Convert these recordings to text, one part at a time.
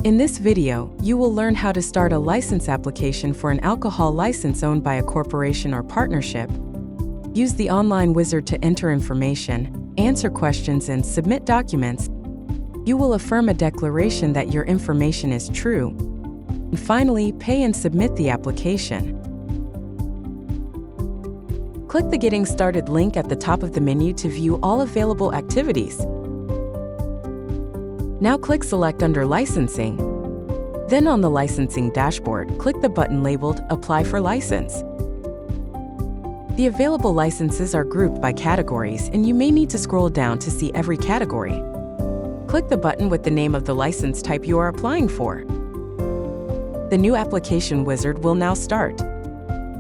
In this video, you will learn how to start a license application for an alcohol license owned by a corporation or partnership. Use the online wizard to enter information, answer questions, and submit documents. You will affirm a declaration that your information is true. And finally, pay and submit the application. Click the Getting Started link at the top of the menu to view all available activities. Now click Select under Licensing. Then on the licensing dashboard, click the button labeled Apply for License. The available licenses are grouped by categories, and you may need to scroll down to see every category. Click the button with the name of the license type you are applying for. The new application wizard will now start.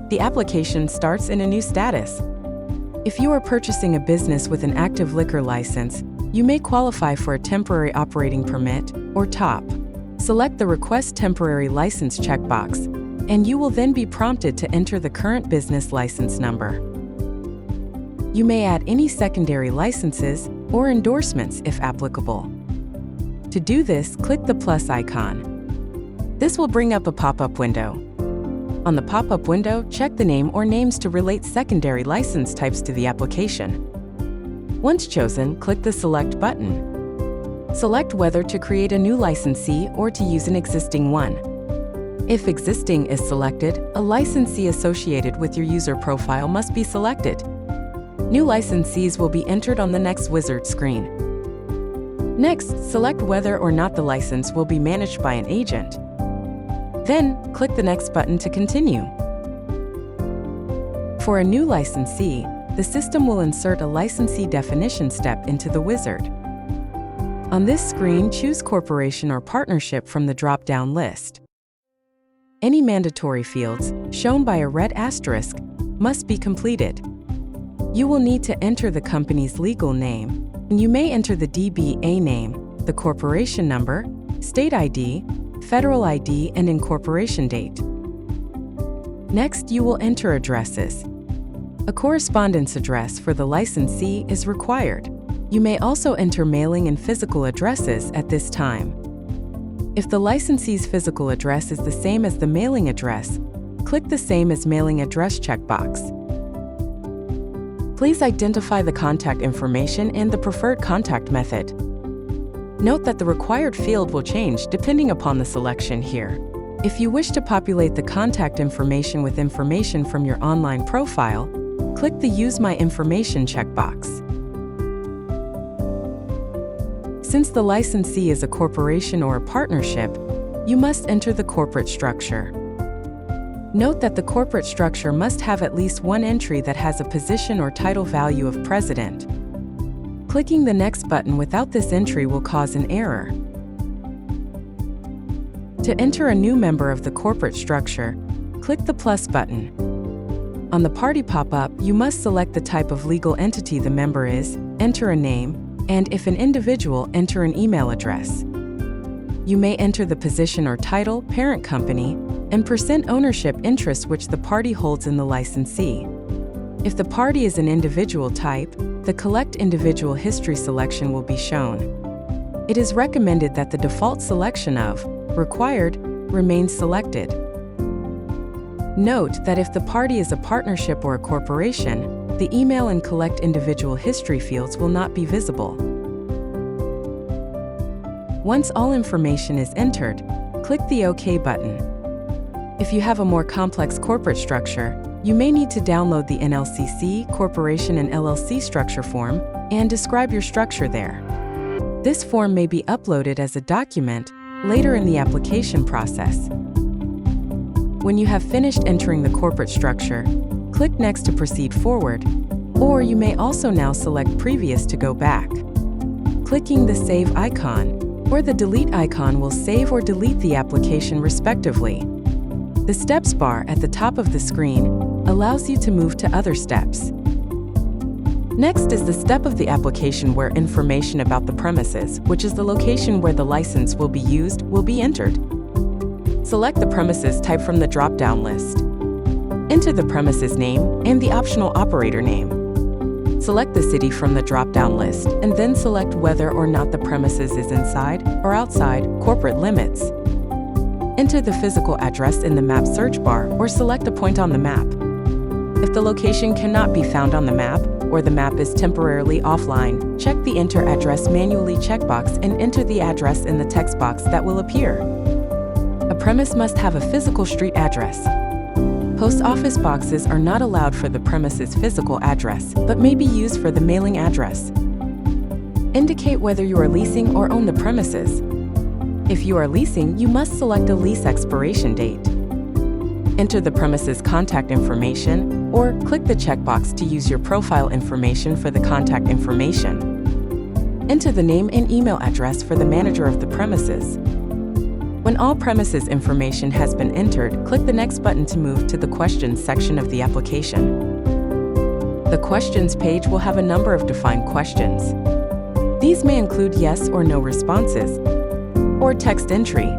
The application starts in a new status. If you are purchasing a business with an active liquor license, you may qualify for a temporary operating permit, or TOP. Select the Request Temporary License checkbox, and you will then be prompted to enter the current business license number. You may add any secondary licenses or endorsements if applicable. To do this, click the plus icon. This will bring up a pop-up window. On the pop-up window, check the name or names to relate secondary license types to the application. Once chosen, click the Select button. Select whether to create a new licensee or to use an existing one. If existing is selected, a licensee associated with your user profile must be selected. New licensees will be entered on the next wizard screen. Next, select whether or not the license will be managed by an agent. Then, click the Next button to continue. For a new licensee, the system will insert a licensee definition step into the wizard. On this screen, choose Corporation or Partnership from the drop-down list. Any mandatory fields, shown by a red asterisk, must be completed. You will need to enter the company's legal name, and you may enter the DBA name, the corporation number, state ID, federal ID, and incorporation date. Next, you will enter addresses. A correspondence address for the licensee is required. You may also enter mailing and physical addresses at this time. If the licensee's physical address is the same as the mailing address, click the Same as Mailing Address checkbox. Please identify the contact information and the preferred contact method. Note that the required field will change depending upon the selection here. If you wish to populate the contact information with information from your online profile, click the Use My Information checkbox. Since the licensee is a corporation or a partnership, you must enter the corporate structure. Note that the corporate structure must have at least one entry that has a position or title value of president. Clicking the Next button without this entry will cause an error. To enter a new member of the corporate structure, click the plus button. On the party pop-up, you must select the type of legal entity the member is, enter a name, and if an individual, enter an email address. You may enter the position or title, parent company, and percent ownership interest which the party holds in the licensee. If the party is an individual type, the Collect Individual History selection will be shown. It is recommended that the default selection of Required remains selected. Note that if the party is a partnership or a corporation, the email and Collect Individual History fields will not be visible. Once all information is entered, click the OK button. If you have a more complex corporate structure, you may need to download the NLCC, Corporation and LLC structure form and describe your structure there. This form may be uploaded as a document later in the application process. When you have finished entering the corporate structure, click Next to proceed forward, or you may also now select Previous to go back. Clicking the Save icon or the Delete icon will save or delete the application respectively. The Steps bar at the top of the screen allows you to move to other steps. Next is the step of the application where information about the premises, which is the location where the license will be used, will be entered. Select the premises type from the drop-down list. Enter the premises name and the optional operator name. Select the city from the drop-down list and then select whether or not the premises is inside or outside corporate limits. Enter the physical address in the map search bar or select a point on the map. If the location cannot be found on the map, or the map is temporarily offline, check the Enter Address Manually checkbox and enter the address in the text box that will appear. A premise must have a physical street address. Post office boxes are not allowed for the premise's physical address, but may be used for the mailing address. Indicate whether you are leasing or own the premises. If you are leasing, you must select a lease expiration date. Enter the premise's contact information, or click the checkbox to use your profile information for the contact information. Enter the name and email address for the manager of the premises. When all premises information has been entered, click the Next button to move to the Questions section of the application. The Questions page will have a number of defined questions. These may include yes or no responses, or text entry.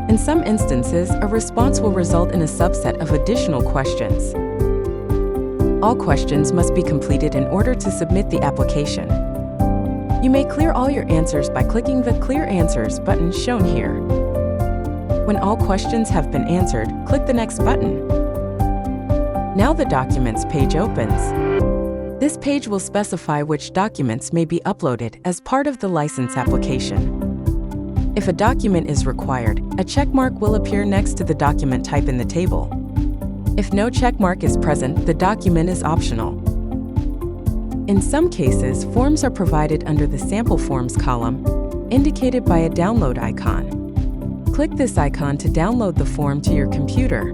In some instances, a response will result in a subset of additional questions. All questions must be completed in order to submit the application. You may clear all your answers by clicking the Clear Answers button shown here. When all questions have been answered, click the Next button. Now the Documents page opens. This page will specify which documents may be uploaded as part of the license application. If a document is required, a checkmark will appear next to the document type in the table. If no checkmark is present, the document is optional. In some cases, forms are provided under the Sample Forms column, indicated by a download icon. Click this icon to download the form to your computer.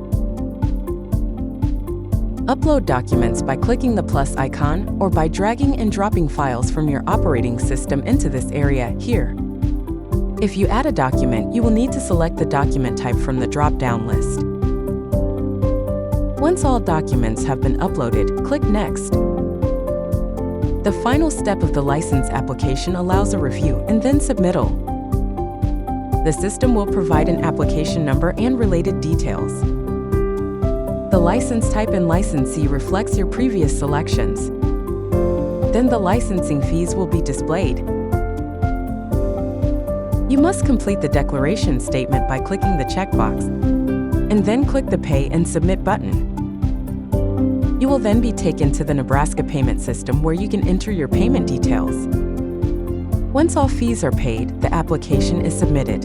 Upload documents by clicking the plus icon or by dragging and dropping files from your operating system into this area here. If you add a document, you will need to select the document type from the drop-down list. Once all documents have been uploaded, click Next. The final step of the license application allows a review and then submittal. The system will provide an application number and related details. The license type and licensee reflects your previous selections. Then the licensing fees will be displayed. You must complete the declaration statement by clicking the checkbox, and then click the Pay and Submit button. You will then be taken to the Nebraska payment system where you can enter your payment details. Once all fees are paid, the application is submitted.